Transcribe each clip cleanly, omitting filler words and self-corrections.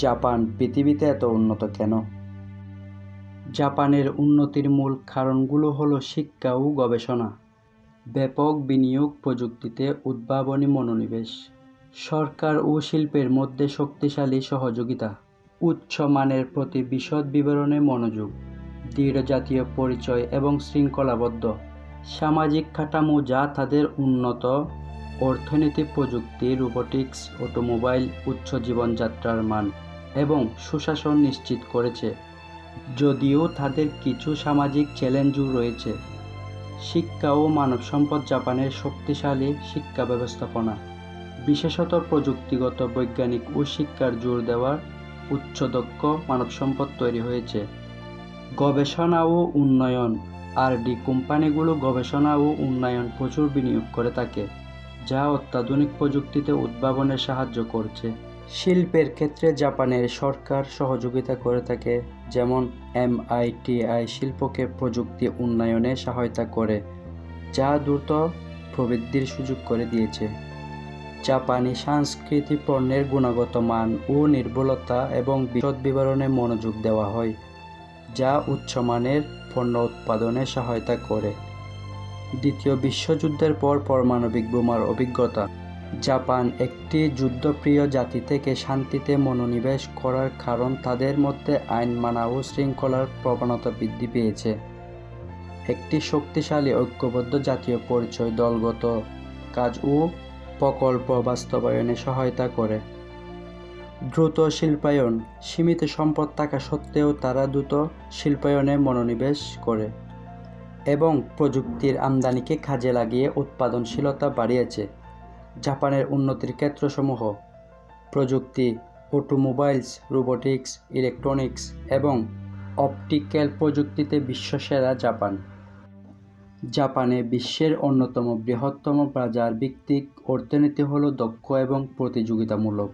Japan পৃথিবীতে এত উন্নত কেন? জাপানের উন্নতির মূল কারণগুলো হলো শিক্ষা ও গবেষণা, ব্যাপক বিনিয়োগ, প্রযুক্তিতে উদ্ভাবনী মনোনিবেশ, সরকার ও শিল্পের মধ্যে শক্তিশালী সহযোগিতা, উচ্চ মানের প্রতি বিশদ বিবরণে মনোযোগ, দৃঢ় জাতীয় পরিচয় এবং শৃঙ্খলাবদ্ধ সামাজিক কাঠামো যা তাদের উন্নত অর্থনীতি, প্রযুক্তি, রোবোটিক্স, অটোমোবাইল, উচ্চ জীবনযাত্রার মান এবং সুশাসন নিশ্চিত করেছে। যদিও তাদের কিছু সামাজিক চ্যালেঞ্জও রয়েছে। শিক্ষা ও মানব সম্পদ জাপানের শক্তিশালী শিক্ষা ব্যবস্থাপনা, বিশেষত প্রযুক্তিগত, বৈজ্ঞানিক ও শিক্ষার জোর দেওয়ার উচ্চ দক্ষ মানব সম্পদ তৈরি হয়েছে। গবেষণা ও উন্নয়ন, আর&ডি কোম্পানিগুলো গবেষণা ও উন্নয়ন প্রচুর বিনিয়োগ করে থাকে, যা অত্যাধুনিক প্রযুক্তিতে উদ্ভাবনে সাহায্য করছে। শিল্পের ক্ষেত্রে জাপানের সরকার সহযোগিতা করে থাকে, যেমন MITI শিল্পকে প্রযুক্তি উন্নয়নে সহায়তা করে, যা দ্রুত প্রবৃদ্ধির সুযোগ করে দিয়েছে। জাপানি সংস্কৃতি পণ্যের গুণগত মান ও নির্ভুলতা এবং বিশদ বিবরণে মনোযোগ দেওয়া হয়, যা উচ্চমানের পণ্য উৎপাদনে সহায়তা করে। দ্বিতীয় বিশ্বযুদ্ধের পর পারমাণবিক বোমার অভিজ্ঞতা, জাপান একটি যুদ্ধপ্রিয় জাতি থেকে শান্তিতে মনোনিবেশ করার কারণ তাদের মধ্যে আইন মানা ও শৃঙ্খলার প্রবণতা বৃদ্ধি পেয়েছে। একটি শক্তিশালী ঐক্যবদ্ধ জাতীয় পরিচয় দলগত কাজ ও প্রকল্প বাস্তবায়নে সহায়তা করে। দ্রুত শিল্পায়ন, সীমিত সম্পদ থাকা সত্ত্বেও তারা দ্রুত শিল্পায়নে মনোনিবেশ করে এবং প্রযুক্তির আমদানিকে কাজে লাগিয়ে উৎপাদনশীলতা বাড়িয়েছে। জাপানের উন্নতির ক্ষেত্রসমূহ: প্রযুক্তি, অটোমোবাইলস, রোবোটিক্স, ইলেকট্রনিক্স এবং অপটিক্যাল প্রযুক্তিতে বিশ্বসেরা। জাপানে বিশ্বের অন্যতম বৃহত্তম বাজার ভিত্তিক অর্থনীতি হল দক্ষ এবং প্রতিযোগিতামূলক।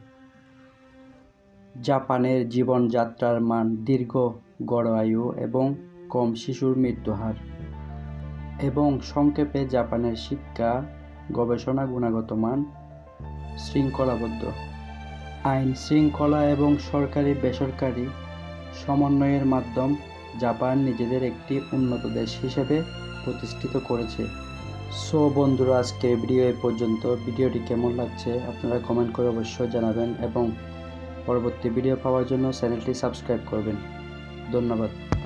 জাপানের জীবনযাত্রার মান দীর্ঘ, গড় আয়ু এবং কম শিশুর মৃত্যু হার। এবং সংক্ষেপে, জাপানের শিক্ষা, গবেষণা, গুণগত মান, শৃঙ্খলাবদ্ধ আইন শৃঙ্খলা এবং সরকারি বেসরকারি সমন্বয়ের মাধ্যমে জাপান নিজেদের একটি উন্নত দেশ হিসেবে প্রতিষ্ঠিত করেছে। সো বন্ধুরা, আজকের ভিডিও এ পর্যন্ত। ভিডিওটি কেমন লাগছে আপনারা কমেন্ট করে অবশ্যই জানাবেন এবং পরবর্তী ভিডিও পাওয়ার জন্য চ্যানেলটি সাবস্ক্রাইব করবেন। ধন্যবাদ।